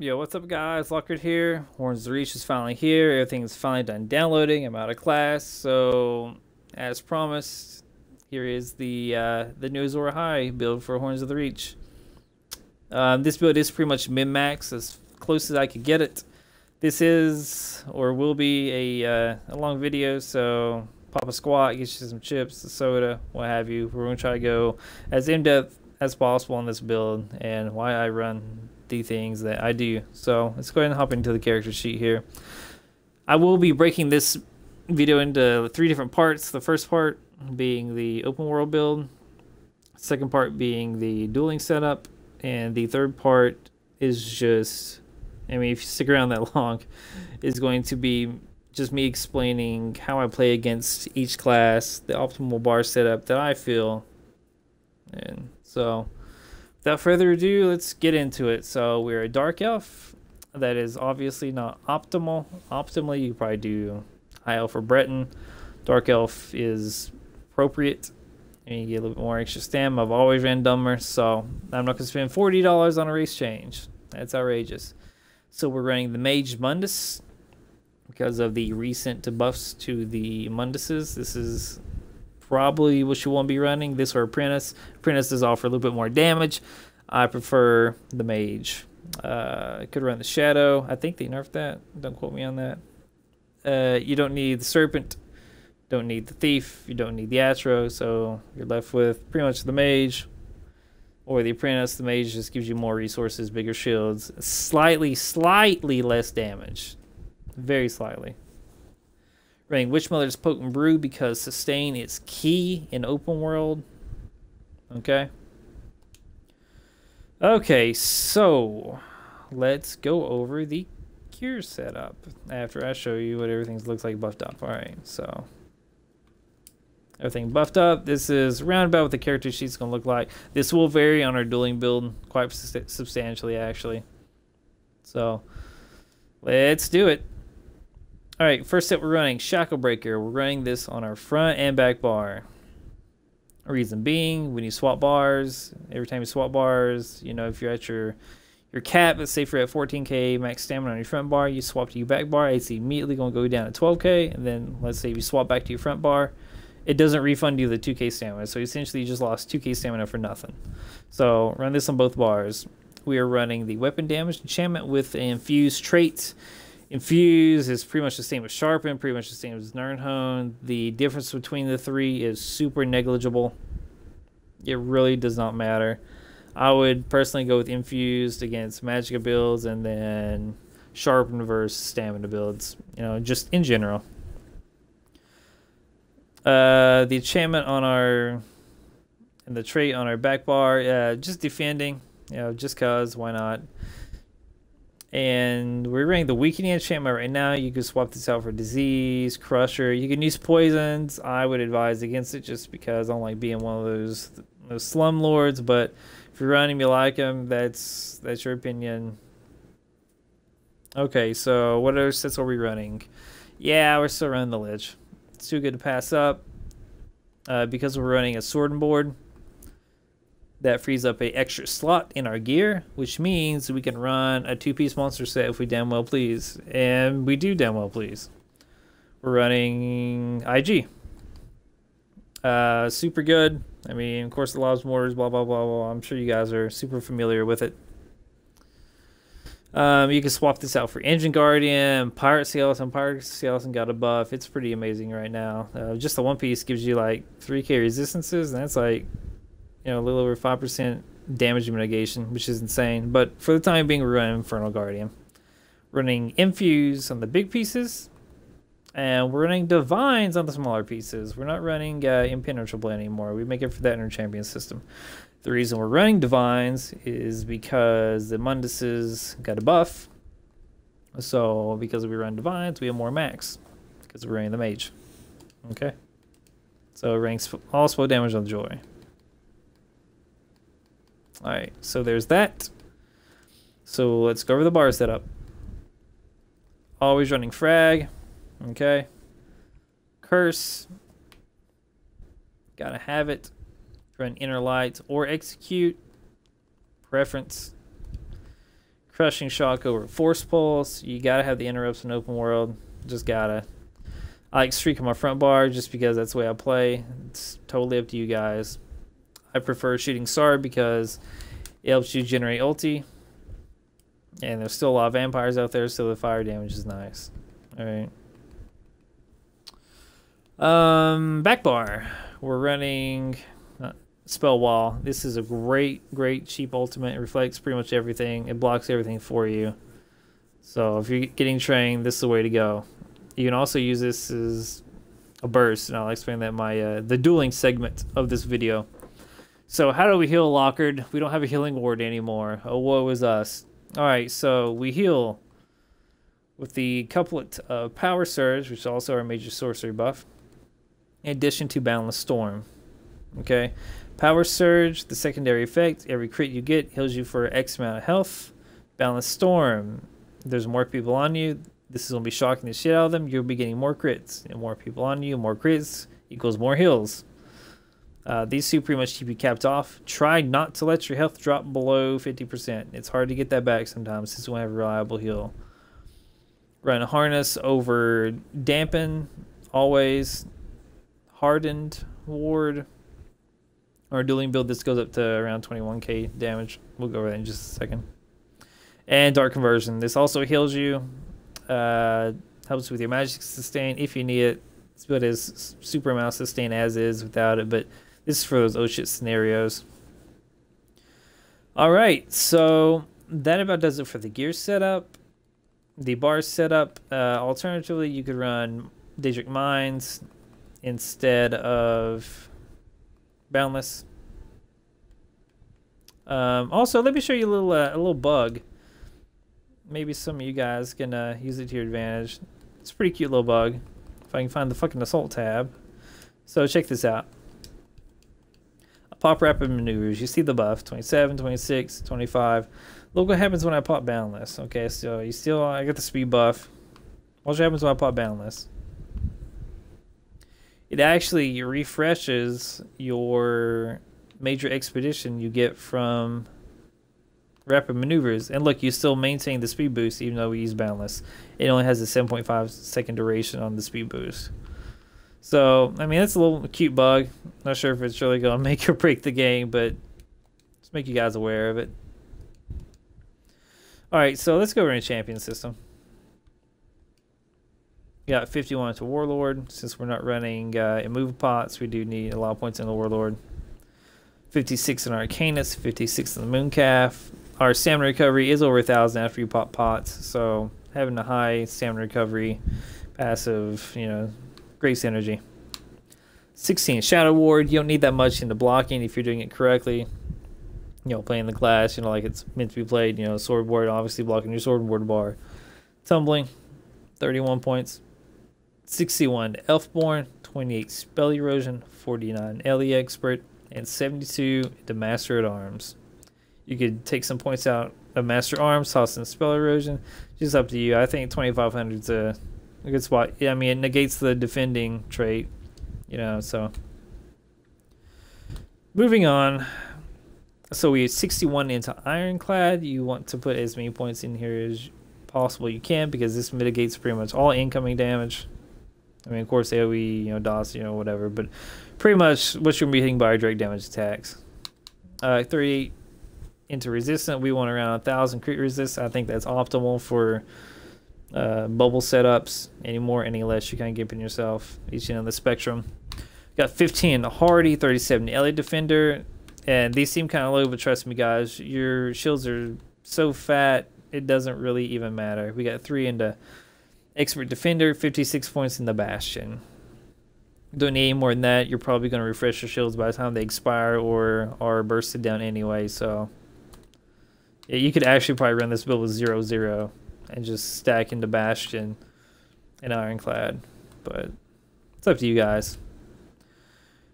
Yo, what's up, guys? Lockard here. Horns of the Reach is finally here. Everything's finally done downloading. I'm out of class, so as promised, here is the new Azor Ahai build for Horns of the Reach. This build is pretty much min-max, as close as I could get it. This is or will be a long video, so pop a squat, get you some chips, a soda, what have you. We're gonna try to go as in-depth as possible on this build and why I run the things that I do. So let's go ahead and hop into the character sheet here. I will be breaking this video into 3 different parts. The first part being the open world build, second part being the dueling setup, and the third part is just, I mean, if you stick around that long, is going to be just me explaining how I play against each class, the optimal bar setup that I feel. And so without further ado, let's get into it. So we're a dark elf. That is obviously not optimal. Optimally, you probably do high elf or Breton. Dark elf is appropriate, and you get a little bit more extra stam. I've always ran dumber, so I'm not going to spend $40 on a race change. That's outrageous. So we're running the Mage Mundus because of the recent buffs to the Munduses. This is probably what you want to be running, this or Apprentice. Apprentice does offer a little bit more damage. I prefer the Mage. I could run the Shadow. I think they nerfed that. Don't quote me on that. You don't need the Serpent. Don't need the Thief. You don't need the Atro. So you're left with pretty much the Mage or the Apprentice. The Mage just gives you more resources, bigger shields, slightly less damage. Very slightly. Running Witchmother's Potent Brew because sustain is key in open world. Okay. Okay, so let's go over the cure setup after I show you what everything looks like buffed up. Alright, so everything buffed up. This is round about what the character sheet's going to look like. This will vary on our dueling build quite substantially, actually. So let's do it. Alright, first set we're running Shackle Breaker. We're running this on our front and back bar. Reason being, when you swap bars, every time you swap bars, you know, if you're at your cap, let's say if you're at 14k max stamina on your front bar, you swap to your back bar, it's immediately going to go down to 12k, and then let's say if you swap back to your front bar, it doesn't refund you the 2k stamina, so essentially you just lost 2k stamina for nothing. So run this on both bars. We are running the weapon damage enchantment with an infused trait. Infuse is pretty much the same as Sharpen, pretty much the same as Nernhone. The difference between the 3 is super negligible. It really does not matter. I would personally go with Infused against Magicka builds and then Sharpen versus Stamina builds, you know, just in general. The enchantment on our, and the trait on our back bar, just defending, you know, just cause, why not? And we're running the weakening enchantment right now. You can swap this out for disease, crusher. You can use poisons. I would advise against it just because I don't like being one of those slum lords. But if you're running, you like them, that's your opinion. Okay, so what other sets are we running? Yeah, we're still running the Lich. It's too good to pass up because we're running a sword board. That frees up an extra slot in our gear, which means we can run a 2-piece monster set if we damn well please. And we do damn well please. We're running IG. Super good. I mean, of course, the Lobs Mortars, blah, blah, blah, blah. I'm sure you guys are super familiar with it. You can swap this out for Engine Guardian, Pirate Skeleton. Pirate Skeleton got a buff. It's pretty amazing right now. Just the 1-piece gives you like 3k resistances, and that's like, you know, a little over 5% damage mitigation, which is insane. But for the time being, we're running Infernal Guardian. Running Infuse on the big pieces. And we're running Divines on the smaller pieces. We're not running Impenetrable anymore. We make it for that in our champion system. The reason we're running Divines is because the Munduses got a buff. So because we run Divines, we have more max. Because we're running the Mage. Okay? So it ranks all spell damage on Joy. Alright, so there's that. So let's go over the bar setup. Always running Frag. Okay. Curse. Gotta have it. Run Inner Light or Execute. Preference. Crushing Shock over Force Pulse. You gotta have the interrupts in open world. Just gotta. I like Streak on my front bar just because that's the way I play. It's totally up to you guys. I prefer shooting Sorc because it helps you generate ulti. And there's still a lot of vampires out there, so the fire damage is nice. Alright. Back bar. We're running Spell Wall. This is a great cheap ultimate. It reflects pretty much everything. It blocks everything for you. So if you're getting trained, this is the way to go. You can also use this as a burst, and I'll explain that in my the dueling segment of this video. So how do we heal Lockard? We don't have a healing ward anymore. Oh, woe is us. Alright, so we heal with the couplet of Power Surge, which is also our major sorcery buff, in addition to Boundless Storm. Okay, Power Surge, the secondary effect, every crit you get heals you for X amount of health. Boundless Storm, there's more people on you. This is going to be shocking the shit out of them. You'll be getting more crits. And more people on you, more crits equals more heals. These two pretty much keep you capped off. Try not to let your health drop below 50%. It's hard to get that back sometimes since we don't have a reliable heal. Run Harness over Dampen, always. Hardened Ward. Or Dueling build, this goes up to around 21k damage. We'll go over that in just a second. And Dark Conversion. This also heals you. Helps with your magic sustain if you need it. This build is super amount of sustain as is without it, but this is for those oh shit scenarios. Alright, so that about does it for the gear setup. The bar setup. Alternatively, you could run Daedric Mines instead of Boundless. Also, let me show you a little bug. Maybe some of you guys can use it to your advantage. It's a pretty cute little bug. If I can find the fucking Assault tab. So check this out. I pop Rapid Maneuvers. You see the buff. 27, 26, 25. Look what happens when I pop Boundless. Okay, so I got the speed buff. Watch what happens when I pop Boundless. It actually refreshes your major expedition you get from Rapid Maneuvers, and look, you still maintain the speed boost even though we use Boundless. It only has a 7.5 second duration on the speed boost. So, I mean, that's a little cute bug. Not sure if it's really going to make or break the game, but just make you guys aware of it. Alright, so let's go over into champion system. We got 51 to Warlord. Since we're not running immovable pots, we do need a lot of points in the Warlord. 56 in Arcanus, 56 in the Mooncalf. Our stamina recovery is over 1,000 after you pop pots, so having a high stamina recovery passive, you know, great synergy. 16 Shadow Ward. You don't need that much into blocking if you're doing it correctly. You know, playing the class, you know, like it's meant to be played. You know, sword ward, obviously blocking your sword ward bar. Tumbling, 31 points. 61 Elfborn, 28 Spell Erosion, 49 Ellie Expert, and 72 to Master at Arms. You could take some points out of Master Arms, toss in Spell Erosion. Just up to you. I think 2,500 is a good spot. Yeah, I mean, it negates the defending trait, you know, so. Moving on. So we have 61 into Ironclad. You want to put as many points in here as possible you can because this mitigates pretty much all incoming damage. I mean, of course, AoE, you know, DOS, you know, whatever, but pretty much what you're going to be hitting by direct damage attacks. 38 into Resistant. We want around 1,000 crit resist. I think that's optimal for bubble setups. Any more, any less, you kind of give in yourself each end of the spectrum. Got 15 Hardy, 37 Ellie Defender, and these seem kind of low, but trust me, guys, your shields are so fat, it doesn't really even matter. We got 3 into Expert Defender, 56 points in the Bastion. Don't need any more than that. You're probably going to refresh your shields by the time they expire or are bursted down anyway. So, yeah, you could actually probably run this build with 0-0 and just stack into Bastion and Ironclad. But it's up to you guys.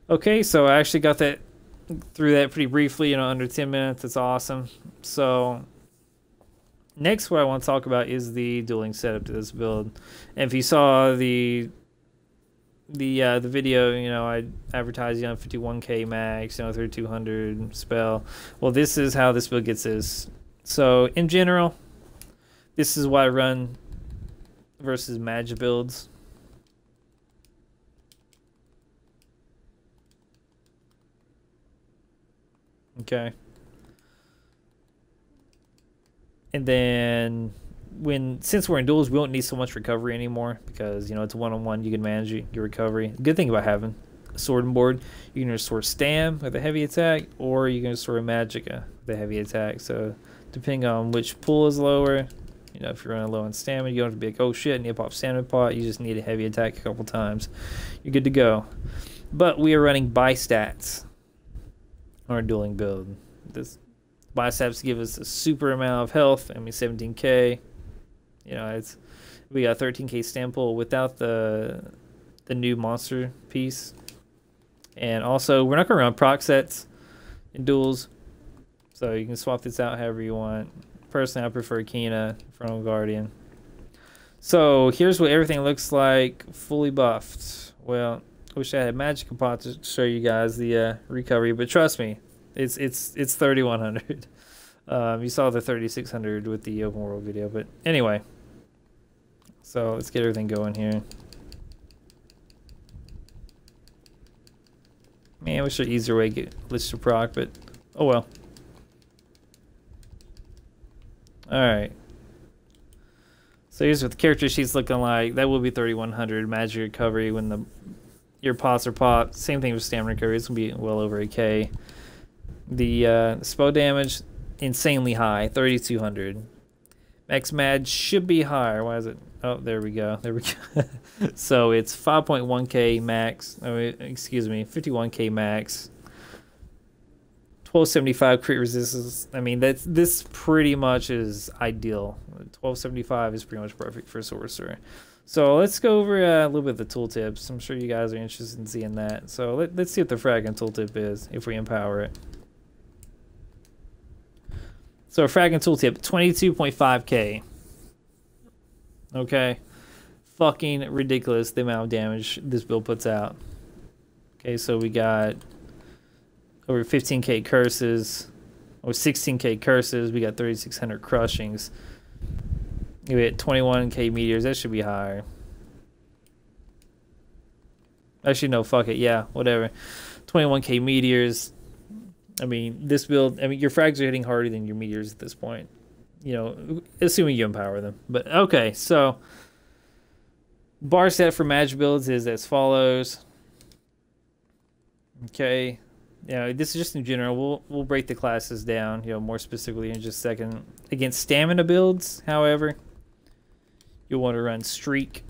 Okay, so I actually got that through that pretty briefly, you know, under 10 minutes. It's awesome. So next, what I want to talk about is the dueling setup to this build. And if you saw the video, you know, I advertised, you know, 51k max, you know, 3200 spell. Well, this is how this build gets this. So in general, This is what I run versus magic builds. Okay. And then since we're in duels, we won't need so much recovery anymore because, you know, it's one-on-one. You can manage your recovery. Good thing about having a sword and board, you can restore Stam with a heavy attack, or you can restore Magicka with a heavy attack. So depending on which pool is lower, you know, if you're running low on stamina, you don't have to be like, oh shit, I need to pop stamina pot. You just need a heavy attack a couple times. You're good to go. But we are running buy stats on our dueling build. This buy stats give us a super amount of health. I mean, 17k. You know, we got 13k stamp pool without the new monster piece. And also, we're not gonna run proc sets in duels, so you can swap this out however you want. Personally, I prefer Kina from Guardian. So here's what everything looks like fully buffed. Well, I wish I had Magicka pot to show you guys the recovery, but trust me, it's 3100. You saw the 3600 with the open world video, but anyway. So let's get everything going here. Man, I wish there was an easier way to get list to proc, but oh well. Alright. So here's what the character sheet's looking like. That will be 3100 magic recovery when your pots are popped. Same thing with stamina recovery. It's gonna be well over a K. The spell damage, insanely high, 3200. Max Mad should be higher. Why is it? Oh, there we go. There we go. So it's 5.1k max. Oh, excuse me, 51k max. 1275 crit resistance. I mean, this pretty much is ideal. 1275 is pretty much perfect for Sorcerer. So let's go over a little bit of the tooltips. I'm sure you guys are interested in seeing that. So let's see what the fragging tooltip is if we empower it. So a fragging tooltip, 22.5k. Okay. Fucking ridiculous the amount of damage this build puts out. Okay, so we got over 15k curses, or 16k curses. We got 3600 crushings. We had 21k meteors. That should be higher. Actually, no, fuck it. Yeah, whatever. 21k meteors. I mean, this build, I mean, your frags are hitting harder than your meteors at this point. You know, assuming you empower them. But okay, so bar set for magic builds is as follows. Okay. Yeah, this is just in general. We'll break the classes down, you know, more specifically in just a second. Against stamina builds, however, you'll want to run streak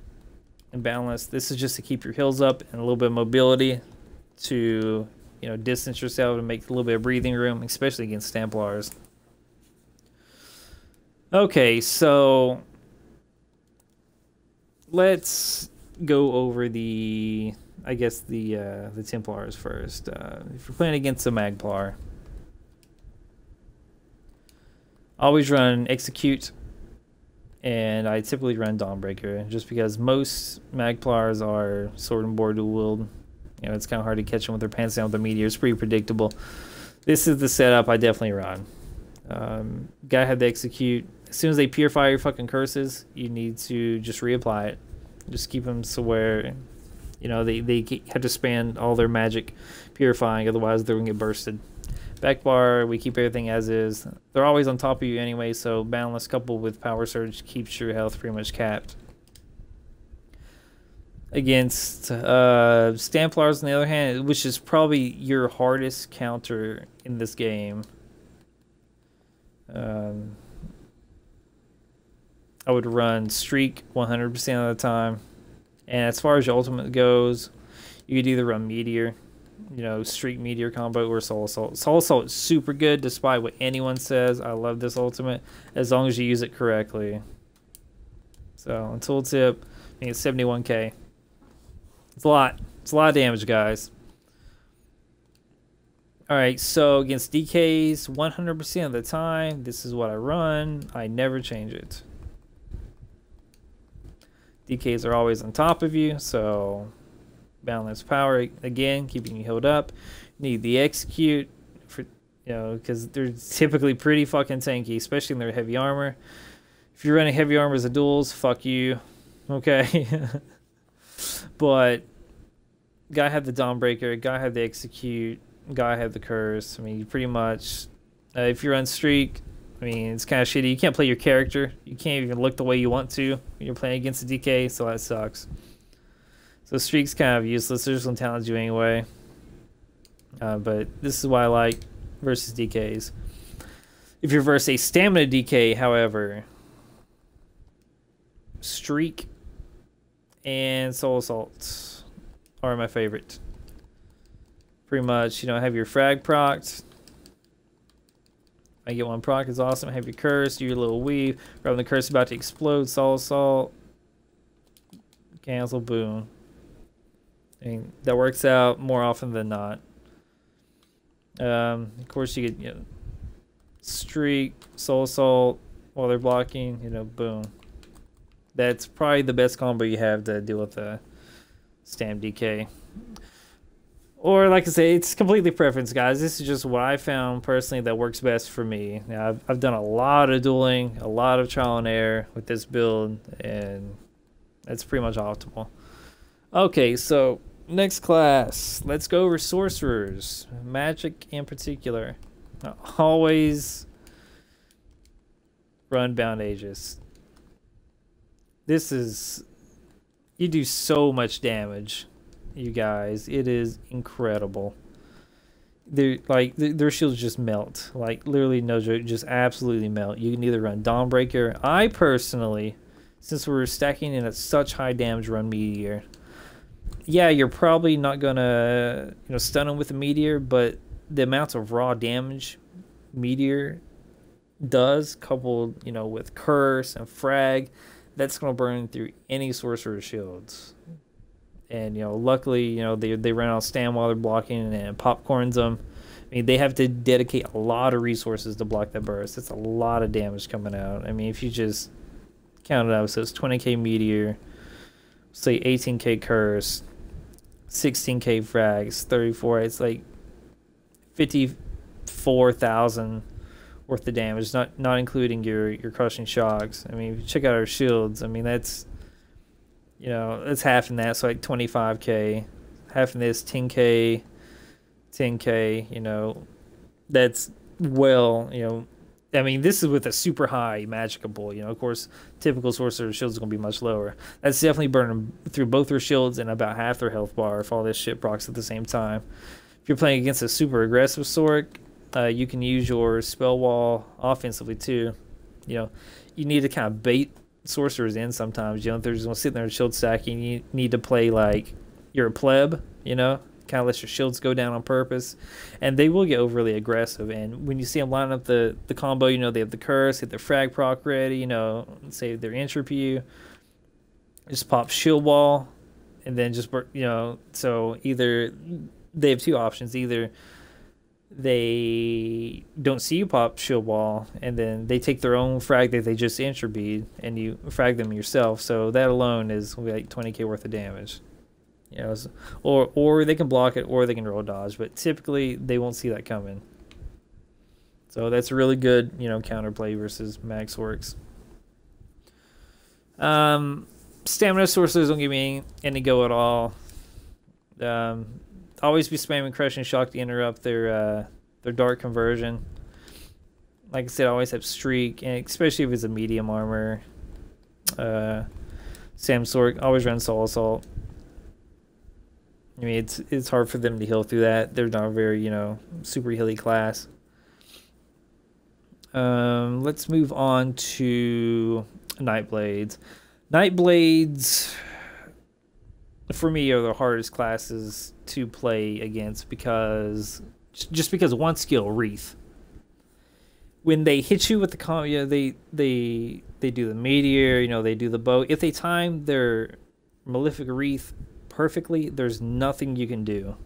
and balance. This is just to keep your heals up and a little bit of mobility to, you know, distance yourself and make a little bit of breathing room, especially against Templars. Okay, so let's go over the, I guess, the Templars first. If you're playing against a Magplar, always run Execute, and I typically run Dawnbreaker, just because most Magplars are sword and board dual wield. You know, it's kind of hard to catch them with their pants down with the meteor. It's pretty predictable. This is the setup I definitely run. Gotta have the Execute. As soon as they purify your fucking curses, you need to just reapply it. Just keep them so where, you know, they have to spend all their magic purifying, otherwise they're gonna get bursted. Back bar, we keep everything as is. They're always on top of you anyway, so balance coupled with power surge keeps your health pretty much capped. Against Templars, on the other hand, which is probably your hardest counter in this game, I would run Streak 100% of the time. And as far as your ultimate goes, you could either run Meteor, you know, Streak Meteor combo, or Soul Assault. Soul Assault is super good despite what anyone says. I love this ultimate as long as you use it correctly. So on tooltip, I think it's 71k. It's a lot. It's a lot of damage, guys. Alright, so against DKs, 100% of the time, this is what I run. I never change it. DKs are always on top of you, so balance power, again, keeping you healed up. Need the Execute, for, you know, because they're typically pretty fucking tanky, especially in their heavy armor. If you're running heavy armors and duels, fuck you. Okay. But gotta have the Dawnbreaker, gotta have the Execute, gotta have the Curse. I mean, you pretty much, if you run Streak, I mean, it's kind of shitty. You can't play your character. You can't even look the way you want to when you're playing against the DK, so that sucks. So Streak's kind of useless. There's some talents you anyway. But this is why I like versus DKs. If you're versus a stamina DK, however, Streak and Soul Assault are my favorite. Pretty much, you know, have your frag procced. I get one proc is awesome. Have your curse, do your little weave. Right when the curse is about to explode, Soul Assault, cancel, boom. I mean, that works out more often than not. Of course, you get, you know, Streak, Soul Assault while they're blocking, you know, boom. That's probably the best combo you have to deal with the Stam DK. Or, like I say, it's completely preference, guys. This is just what I found personally that works best for me. Now, I've done a lot of dueling, a lot of trial and error with this build, and that's pretty much optimal. Okay, so next class. Let's go over sorcerers. Magic in particular. Always run Bound Aegis. This is... You do so much damage, you guys. It is incredible. Their shields just melt. Like, literally, no joke, just absolutely melt. You can either run Dawnbreaker. I personally, since we're stacking in at such high damage, run Meteor. Yeah, you're probably not gonna, you know, stun them with a Meteor, but the amounts of raw damage Meteor does, coupled, you know, with Curse and Frag, that's gonna burn through any sorcerer shields. And, you know, luckily, you know, they run out of stam while they're blocking and popcorns them. I mean, they have to dedicate a lot of resources to block that burst. It's a lot of damage coming out. I mean, if you just count it out, so it's 20k Meteor, say 18k Curse, 16k Frags, 34, it's like 54,000 worth of damage, not including your crushing shocks. I mean, if you check out our shields, I mean, that's, you know, that's half in that, so like 25k, half in this, 10k, 10k, you know, that's well, you know, I mean, this is with a super high Magicka bull, you know, of course, typical sorcerer shields is going to be much lower. That's definitely burning through both their shields and about half their health bar if all this shit procs at the same time. If you're playing against a super aggressive sorc, you can use your spell wall offensively too. You know, you need to kind of bait sorcerers in sometimes. You know, if they're just going to sit there shield stacking, you need to play like you're a pleb, you know, kind of let your shields go down on purpose, and they will get overly aggressive. And when you see them line up the combo, you know, they have the curse, hit their frag proc ready, you know, say they're entropy you, just pop shield wall, and then just, you know, so either they have two options. Either they don't see you pop shield wall, and then they take their own frag that they just entropied, and you frag them yourself. So that alone is like 20k worth of damage. You know, or they can block it, or they can roll dodge, but typically they won't see that coming. So that's a really good, you know, counterplay versus Mag Sorcs. Stamina sorcerers don't give me any go at all. Always be spamming Crushing Shock to interrupt their dark conversion. Like I said, I always have Streak, and especially if it's a medium armor. Sam Sorc, always run Soul Assault. I mean, it's hard for them to heal through that. They're not a very, you know, super healy class. Let's move on to Nightblades. Nightblades, for me, are the hardest classes to play against because because of one skill, Wreath. When they hit you with the you know, they do the meteor, you know, they do the bow. If they time their Malefic Wreath perfectly, there's nothing you can do.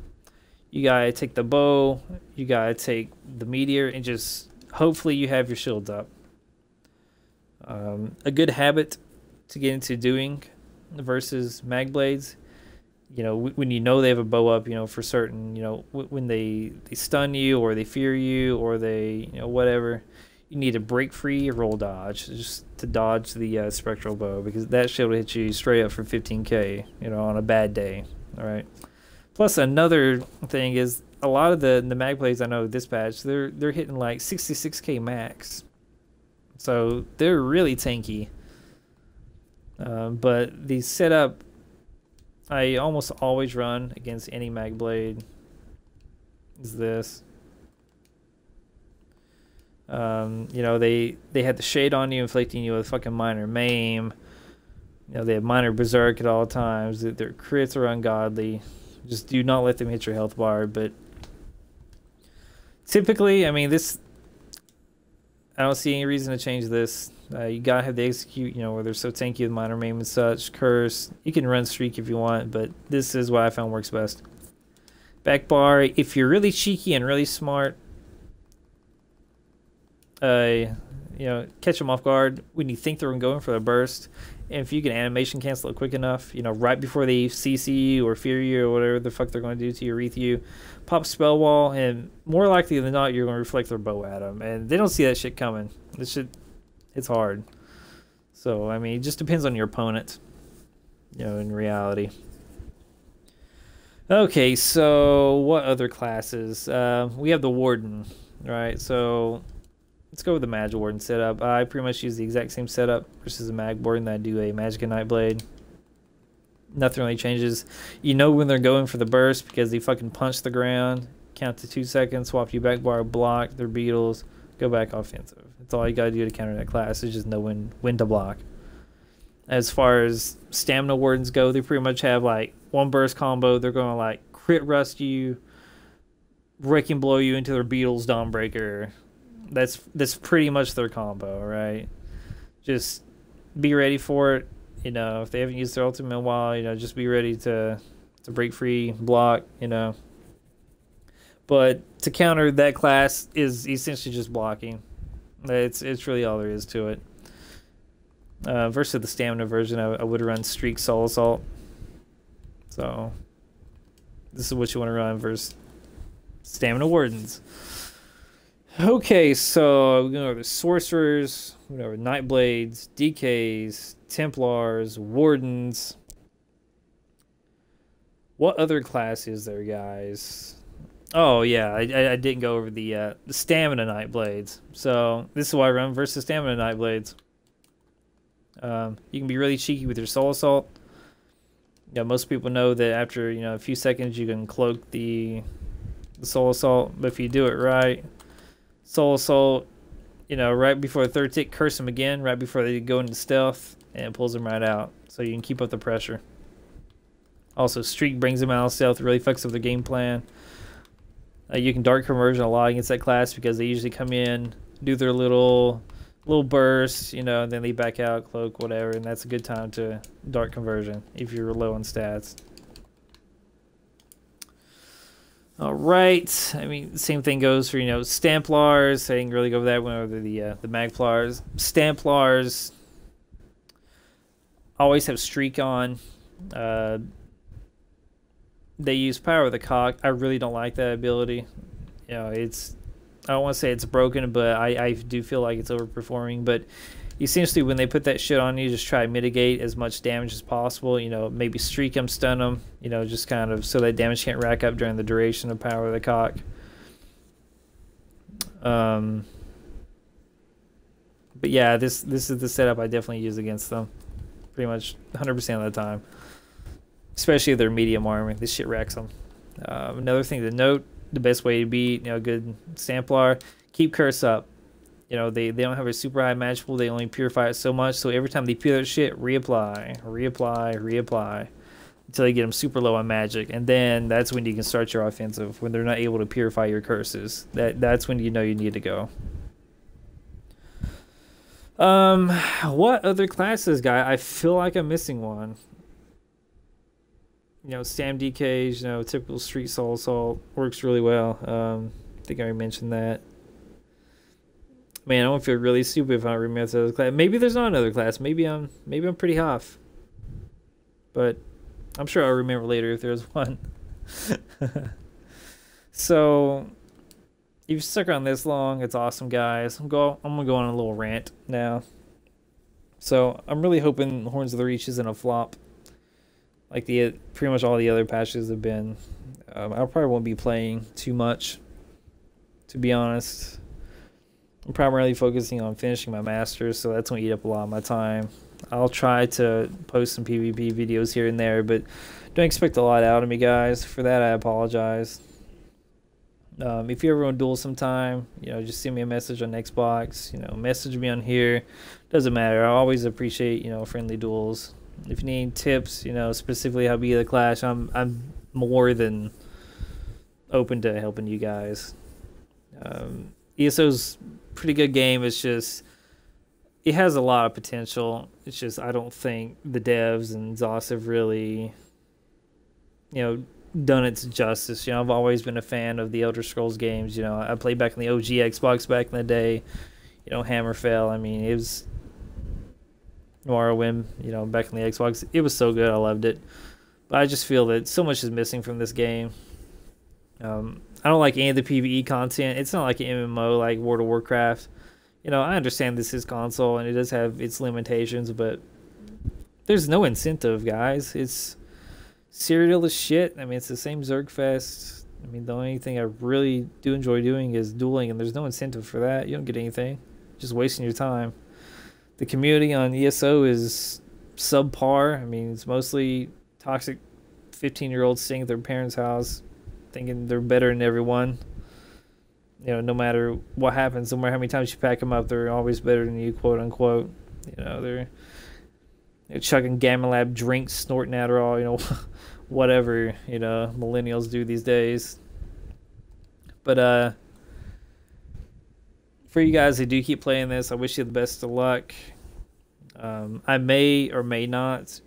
You gotta take the bow, you gotta take the meteor, and just hopefully you have your shields up. A good habit to get into doing versus Magblades, you know, when you know they have a bow up, you know, for certain, you know, when they stun you or they fear you or they, you know, whatever, you need to break free, roll dodge, just to dodge the spectral bow, because that shit will hit you straight up for 15k, you know, on a bad day. All right. Plus, another thing is a lot of the mag blades I know this patch, they're hitting like 66k max, so they're really tanky. But the setup, I almost always run against any mag blade. Is this? You know, they had the shade on you, inflicting you with fucking minor maim. You know, they have minor berserk at all times. Their crits are ungodly. Just do not let them hit your health bar. But typically, I mean, this, I don't see any reason to change this. You gotta have the execute, you know, where they're so tanky with minor maim and such. Curse. You can run streak if you want, but this is what I found works best. Back bar, if you're really cheeky and really smart, you know, catch them off guard when you think they're going for a burst. And if you can animation cancel it quick enough, you know, right before they CC you or fear you or whatever the fuck they're going to do to you or wreath you, pop spell wall, and more likely than not, you're going to reflect their bow at them. And they don't see that shit coming. This shit, it's hard. So, I mean, it just depends on your opponent, you know, in reality. Okay, so what other classes? We have the Warden, right? So let's go with the Magic Warden setup. I pretty much use the exact same setup versus a Mag Warden that I do a Magicka Nightblade. Nothing really changes. You know when they're going for the burst because they fucking punch the ground, count to 2 seconds, swap you back bar, block their beetles, go back offensive. That's all you gotta do to counter that class, is just know when to block. As far as Stamina Wardens go, they pretty much have like one burst combo. They're gonna like crit rust you, Wrecking Blow you into their beetles, Dawnbreaker. That's pretty much their combo, right? Just be ready for it. You know, if they haven't used their ultimate in a while, you know, just be ready to break free, block, you know. But to counter that class is essentially just blocking. It's really all there is to it. Versus the stamina version, I would run Streak Soul Assault. So this is what you want to run versus Stamina Wardens. Okay, so we're going over the Sorcerers, we're going over Nightblades, DKs, Templars, Wardens. What other class is there, guys? Oh, yeah, I didn't go over the Stamina Nightblades. So this is why I run versus Stamina Nightblades. You can be really cheeky with your Soul Assault. You know, most people know that after, you know, a few seconds you can cloak the Soul Assault, but if you do it right, Soul Assault, you know, right before the third tick, curse them again, right before they go into stealth, and it pulls them right out. So you can keep up the pressure. Also, Streak brings them out of stealth, really fucks up their game plan. You can Dark Conversion a lot against that class because they usually come in, do their little bursts, you know, and then they back out, cloak, whatever, and that's a good time to Dark Conversion if you're low on stats. All right, I mean, same thing goes for, you know, Templars. I didn't really go over that one, over the Magplars. Templars always have Streak on. They use Power of the Cock. I really don't like that ability. You know, it's, I don't want to say it's broken, but I do feel like it's overperforming. But essentially, when they put that shit on you, just try to mitigate as much damage as possible. You know, maybe Streak them, stun them. You know, just kind of so that damage can't rack up during the duration of Power of the Cock. But yeah, this is the setup I definitely use against them, pretty much 100% of the time. Especially if they're medium armor, this shit racks them. Another thing to note: the best way to beat, you know, good Templar, keep curse up. You know, they don't have a super high match pool. They only purify it so much. So every time they pure that shit, reapply until they get them super low on magic, and then that's when you can start your offensive. When they're not able to purify your curses, that's when you know you need to go. What other classes, guy? I feel like I'm missing one. You know, Stam DKs, you know, typical Street Soul Assault works really well. I think I already mentioned that. Man, I won't feel really stupid if I don't remember the other class. Maybe there's not another class. Maybe I'm pretty off. But I'm sure I'll remember later if there's one. So you've stuck around this long, it's awesome, guys. I'm gonna go on a little rant now. So I'm really hoping Horns of the Reach isn't a flop, like the pretty much all the other patches have been. I probably won't be playing too much, to be honest. I'm primarily focusing on finishing my masters, so that's gonna eat up a lot of my time. I'll try to post some PvP videos here and there, but don't expect a lot out of me, guys. For that, I apologize. If you ever want to duel sometime, just send me a message on Xbox. Message me on here. Doesn't matter. I always appreciate friendly duels. If you need tips, specifically how to beat the clash, I'm more than open to helping you guys. ESO's pretty good game. It's just it has a lot of potential. It's just I don't think the devs and ZOS have really done its justice. I've always been a fan of the Elder Scrolls games. I played back in the OG Xbox back in the day. Hammerfell. I mean, it was Morrowind. Back in the Xbox, it was so good. I loved it. But I just feel that so much is missing from this game. I don't like any of the PvE content. It's not like an MMO like World of Warcraft. I understand this is console and it does have its limitations, but there's no incentive, guys. It's serial as shit. I mean, it's the same Zerg Fest. I mean, the only thing I really do enjoy doing is dueling, and there's no incentive for that. You don't get anything. Just wasting your time. The community on ESO is subpar. I mean, it's mostly toxic 15-year-olds staying at their parents' house thinking they're better than everyone. No matter what happens, no matter how many times you pack them up, they're always better than you, quote unquote. They're chugging Gamma Lab drinks, snorting Adderall, whatever, millennials do these days. But for you guys who do keep playing this, I wish you the best of luck. I may or may not,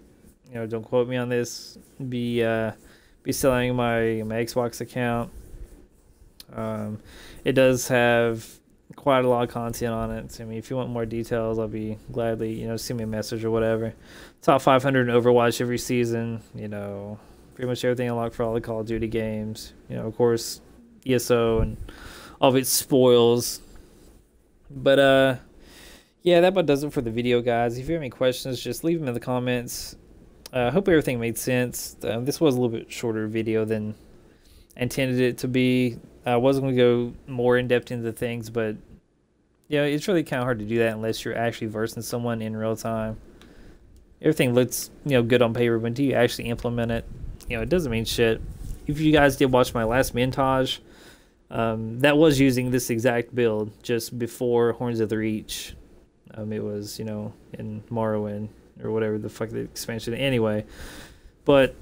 don't quote me on this, be selling my Xbox account. It does have quite a lot of content on it. I mean, if you want more details, I'll be gladly, send me a message or whatever. Top 500 in Overwatch every season, pretty much everything unlocked for all the Call of Duty games. Of course, ESO and all of its spoils. But, yeah, that about does it for the video, guys. If you have any questions, just leave them in the comments. I hope everything made sense. This was a little bit shorter video than I intended it to be. I wasn't going to go more in-depth into things, but it's really kind of hard to do that unless you're actually versing someone in real time. Everything looks good on paper, but until you actually implement it, it doesn't mean shit. If you guys did watch my last montage, that was using this exact build just before Horns of the Reach. It was in Morrowind or whatever the fuck the expansion. Anyway, but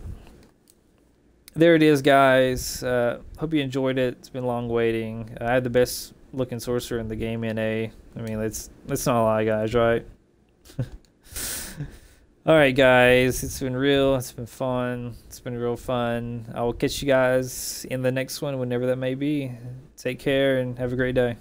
there it is, guys. Hope you enjoyed it. It's been long waiting. I had the best looking sorcerer in the game, NA. I mean, that's not a lie, guys, right? All right, guys. It's been real. It's been fun. It's been real fun. I will catch you guys in the next one, whenever that may be. Take care and have a great day.